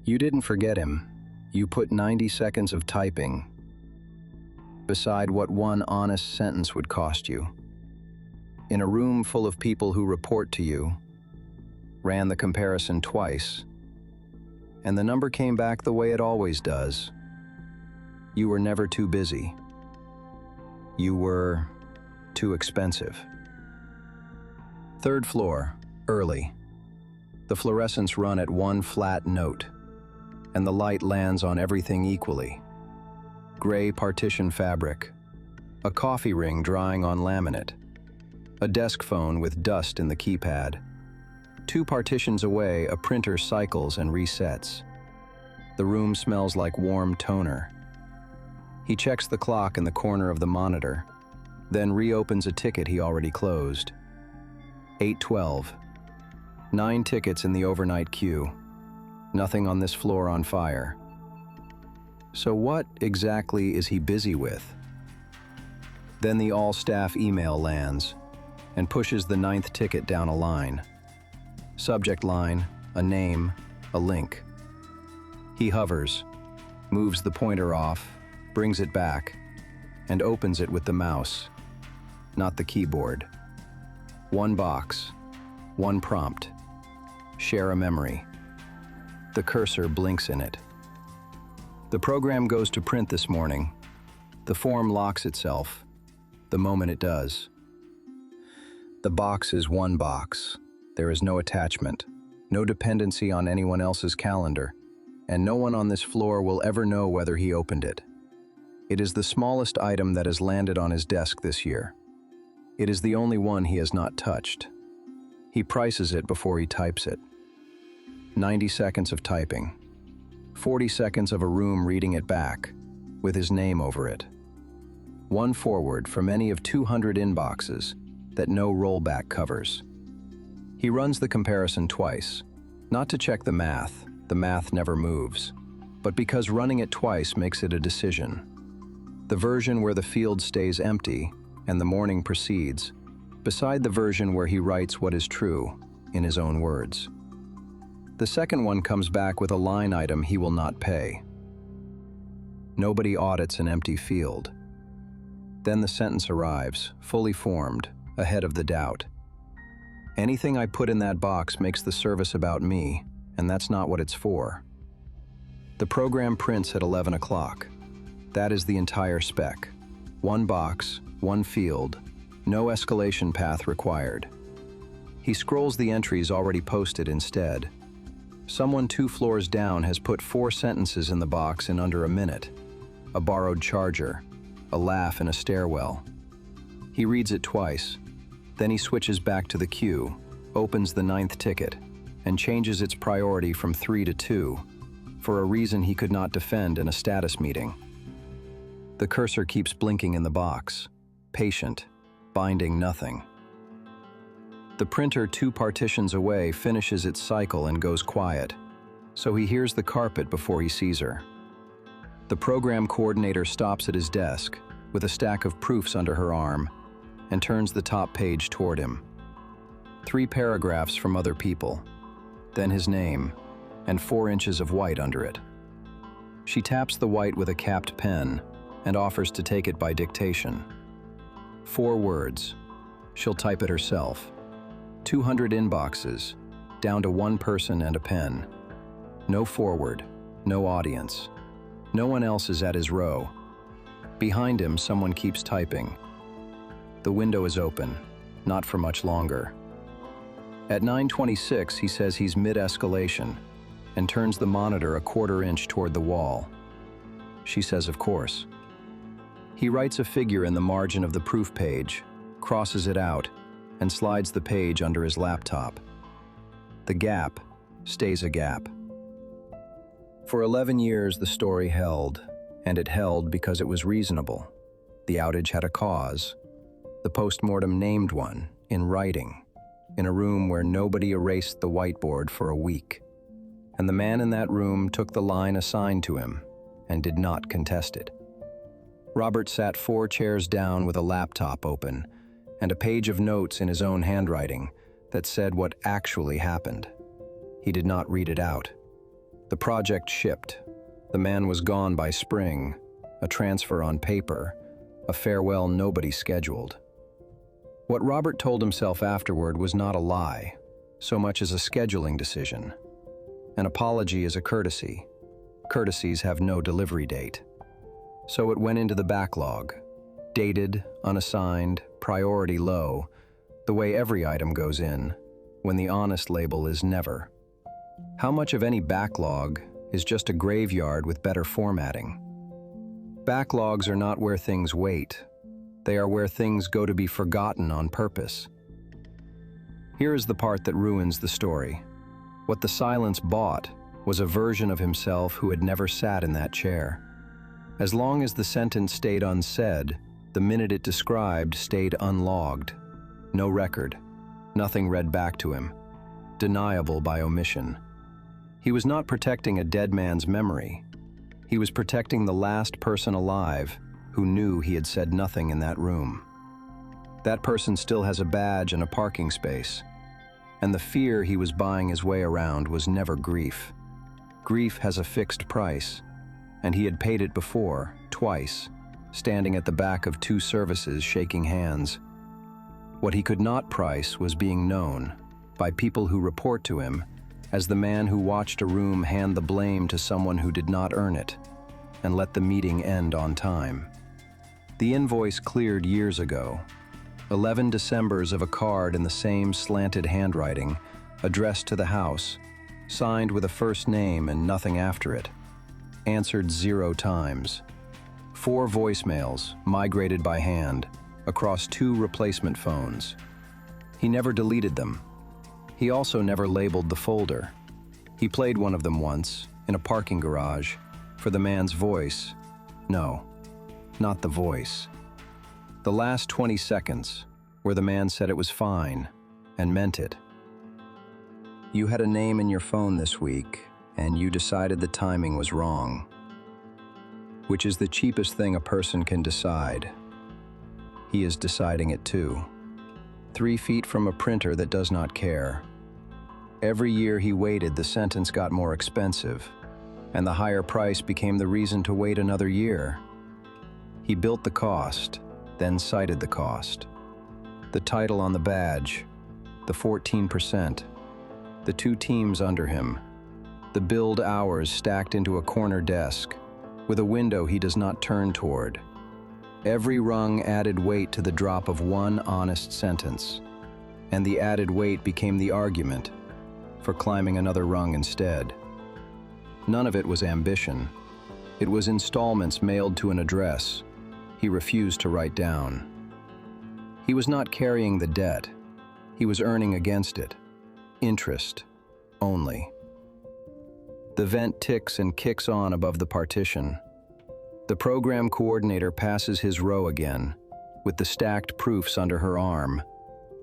You didn't forget him. You put 90 seconds of typing beside what one honest sentence would cost you. In a room full of people who report to you, ran the comparison twice, and the number came back the way it always does. You were never too busy. You were too expensive. Third floor, early. The fluorescents run at one flat note, and the light lands on everything equally. Gray partition fabric, a coffee ring drying on laminate, a desk phone with dust in the keypad. 2 partitions away, a printer cycles and resets. The room smells like warm toner. He checks the clock in the corner of the monitor, then reopens a ticket he already closed. 8:12. 9 tickets in the overnight queue. Nothing on this floor on fire. So what exactly is he busy with? Then the all-staff email lands and pushes the 9th ticket down a line. Subject line, a name, a link. He hovers, moves the pointer off, brings it back, and opens it with the mouse, not the keyboard. 1 box, 1 prompt. Share a memory. The cursor blinks in it. The program goes to print this morning. The form locks itself the moment it does. The box is 1 box. There is no attachment, no dependency on anyone else's calendar, and no one on this floor will ever know whether he opened it. It is the smallest item that has landed on his desk this year. It is the only one he has not touched. He prices it before he types it. 90 seconds of typing. 40 seconds of a room reading it back, with his name over it. 1 forward from any of 200 inboxes that no rollback covers. He runs the comparison twice, not to check the math never moves, but because running it twice makes it a decision. The version where the field stays empty and the morning proceeds, beside the version where he writes what is true in his own words. The second one comes back with a line item he will not pay. Nobody audits an empty field. Then the sentence arrives, fully formed, ahead of the doubt. Anything I put in that box makes the service about me, and that's not what it's for. The program prints at 11 o'clock. That is the entire spec. 1 box, 1 field, no escalation path required. He scrolls the entries already posted instead. Someone 2 floors down has put 4 sentences in the box in under a minute. A borrowed charger, a laugh in a stairwell. He reads it twice. Then he switches back to the queue, opens the 9th ticket, and changes its priority from 3 to 2, for a reason he could not defend in a status meeting. The cursor keeps blinking in the box, patient, binding nothing. The printer 2 partitions away finishes its cycle and goes quiet, so he hears the carpet before he sees her. The program coordinator stops at his desk with a stack of proofs under her arm and turns the top page toward him. 3 paragraphs from other people, then his name, and 4 inches of white under it. She taps the white with a capped pen and offers to take it by dictation. 4 words. She'll type it herself. 200 inboxes, down to 1 person and a pen. No forward, no audience. No one else is at his row. Behind him, someone keeps typing. The window is open, not for much longer. At 9:26, he says he's mid-escalation and turns the monitor a 1/4 inch toward the wall. She says, of course. He writes a figure in the margin of the proof page, crosses it out, and slides the page under his laptop. The gap stays a gap. For 11 years, the story held, and it held because it was reasonable. The outage had a cause. The postmortem named one, in writing, in a room where nobody erased the whiteboard for a week. And the man in that room took the line assigned to him and did not contest it. Robert sat 4 chairs down with a laptop open and a page of notes in his own handwriting that said what actually happened. He did not read it out. The project shipped. The man was gone by spring, a transfer on paper, a farewell nobody scheduled. What Robert told himself afterward was not a lie, so much as a scheduling decision. An apology is a courtesy. Courtesies have no delivery date. So it went into the backlog, dated, unassigned, priority low, the way every item goes in, when the honest label is never. How much of any backlog is just a graveyard with better formatting? Backlogs are not where things wait. They are where things go to be forgotten on purpose. Here is the part that ruins the story. What the silence bought was a version of himself who had never sat in that chair. As long as the sentence stayed unsaid, the minute it described stayed unlogged. No record, nothing read back to him. Deniable by omission. He was not protecting a dead man's memory. He was protecting the last person alive who knew he had said nothing in that room. That person still has a badge and a parking space, and the fear he was buying his way around was never grief. Grief has a fixed price, and he had paid it before, twice, standing at the back of 2 services shaking hands. What he could not price was being known, by people who report to him, as the man who watched a room hand the blame to someone who did not earn it, and let the meeting end on time. The invoice cleared years ago. 11 Decembers of a card in the same slanted handwriting, addressed to the house, signed with a first name and nothing after it. Answered 0 times. 4 voicemails, migrated by hand, across 2 replacement phones. He never deleted them. He also never labeled the folder. He played one of them once, in a parking garage, for the man's voice. No, not the voice. The last 20 seconds, where the man said it was fine, and meant it. You had a name in your phone this week, and you decided the timing was wrong. Which is the cheapest thing a person can decide. He is deciding it too. 3 feet from a printer that does not care. Every year he waited, the sentence got more expensive, and the higher price became the reason to wait another year. He built the cost, then cited the cost. The title on the badge, the 14%, the 2 teams under him, the billed hours stacked into a corner desk, with a window he does not turn toward. Every rung added weight to the drop of 1 honest sentence, and the added weight became the argument for climbing another rung instead. None of it was ambition. It was installments mailed to an address he refused to write down. He was not carrying the debt. He was earning against it. Interest only. The vent ticks and kicks on above the partition. The program coordinator passes his row again, with the stacked proofs under her arm,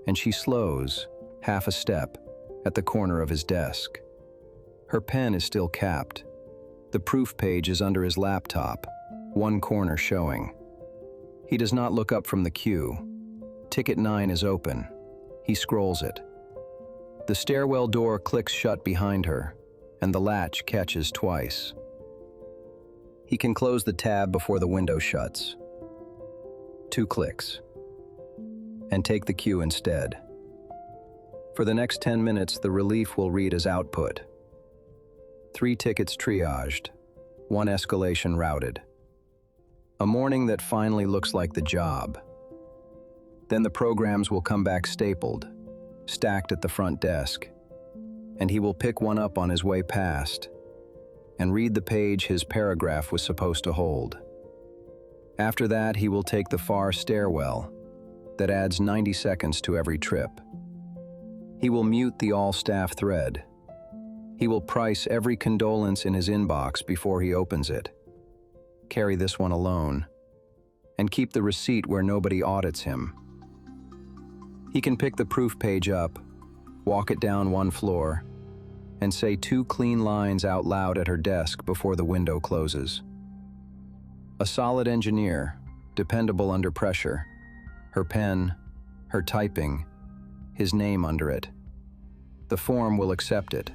and she slows, half a step, at the corner of his desk. Her pen is still capped. The proof page is under his laptop, 1 corner showing. He does not look up from the queue. Ticket 9 is open. He scrolls it. The stairwell door clicks shut behind her, and the latch catches twice. He can close the tab before the window shuts. 2 clicks. And take the queue instead. For the next 10 minutes, the relief will read as output. 3 tickets triaged, 1 escalation routed. A morning that finally looks like the job. Then the programs will come back stapled, stacked at the front desk, and he will pick one up on his way past and read the page his paragraph was supposed to hold. After that, he will take the far stairwell that adds 90 seconds to every trip. He will mute the all-staff thread. He will price every condolence in his inbox before he opens it. Carry this one alone, and keep the receipt where nobody audits him. He can pick the proof page up, walk it down 1 floor, and say 2 clean lines out loud at her desk before the window closes. A solid engineer, dependable under pressure. Her pen, her typing, his name under it. The form will accept it.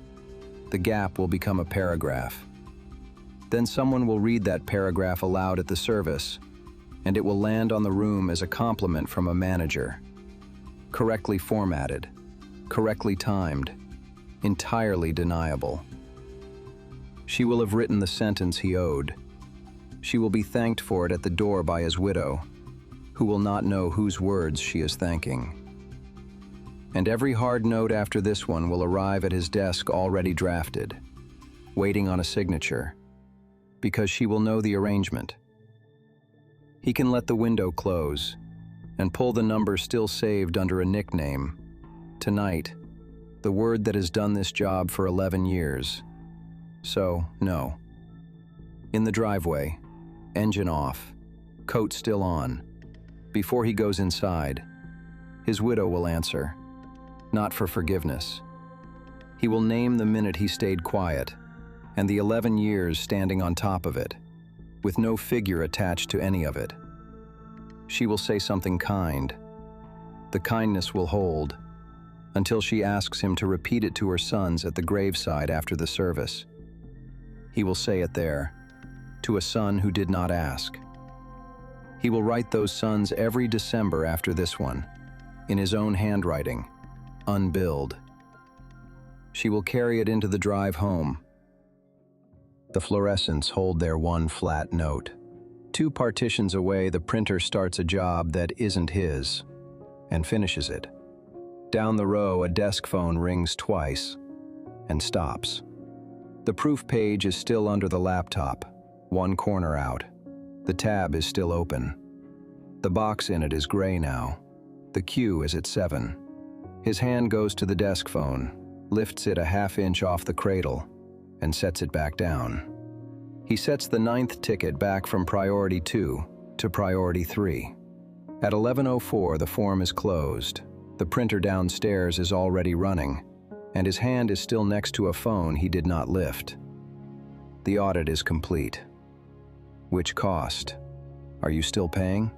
The gap will become a paragraph. Then someone will read that paragraph aloud at the service, and it will land on the room as a compliment from a manager. Correctly formatted, correctly timed, entirely deniable. She will have written the sentence he owed. She will be thanked for it at the door by his widow, who will not know whose words she is thanking. And every hard note after this one will arrive at his desk already drafted, waiting on a signature, because she will know the arrangement. He can let the window close and pull the number still saved under a nickname. Tonight, the word that has done this job for 11 years. So, no. In the driveway, engine off, coat still on. Before he goes inside, his widow will answer, not for forgiveness. He will name the minute he stayed quiet, and the 11 years standing on top of it, with no figure attached to any of it. She will say something kind. The kindness will hold, until she asks him to repeat it to her sons at the graveside after the service. He will say it there, to a son who did not ask. He will write those sons every December after this one, in his own handwriting, unbilled. She will carry it into the drive home. The fluorescents hold their one flat note. 2 partitions away, the printer starts a job that isn't his, and finishes it. Down the row, a desk phone rings twice, and stops. The proof page is still under the laptop, one corner out. The tab is still open. The box in it is gray now. The cue is at 7. His hand goes to the desk phone, lifts it a half-inch off the cradle, and sets it back down. He sets the 9th ticket back from priority 2 to priority 3. At 11:04, the form is closed. The printer downstairs is already running, and his hand is still next to a phone he did not lift. The audit is complete. Which cost? Are you still paying?